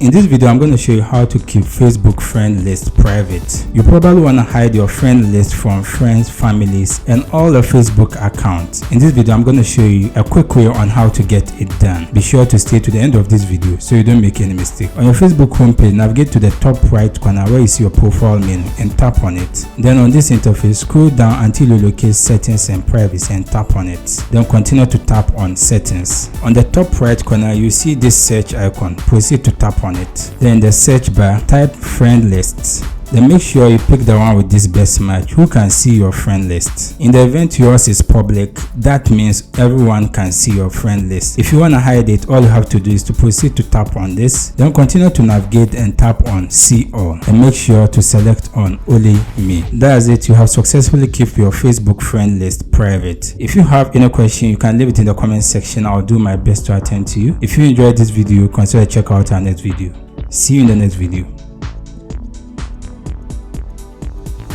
In this video, I'm going to show you how to keep Facebook friend list private. You probably want to hide your friend list from friends, families, and all your Facebook accounts. In this video, I'm going to show you a quick way on how to get it done. Be sure to stay to the end of this video so you don't make any mistake. On your Facebook homepage, navigate to the top right corner where you see your profile menu and tap on it. Then on this interface, scroll down until you locate settings and privacy and tap on it. Then continue to tap on settings. On the top right corner, you see this search icon. Proceed to tap on it. Then in the search bar, type friend lists. Then make sure you pick the one with this best match who can see your friend list. In the event yours is public, that means everyone can see your friend list. If you want to hide it, all you have to do is to proceed to tap on this. Then continue to navigate and tap on see all. And make sure to select on only me. That's it. You have successfully kept your Facebook friend list private. If you have any question, you can leave it in the comment section. I'll do my best to attend to you. If you enjoyed this video, consider check out our next video. See you in the next video.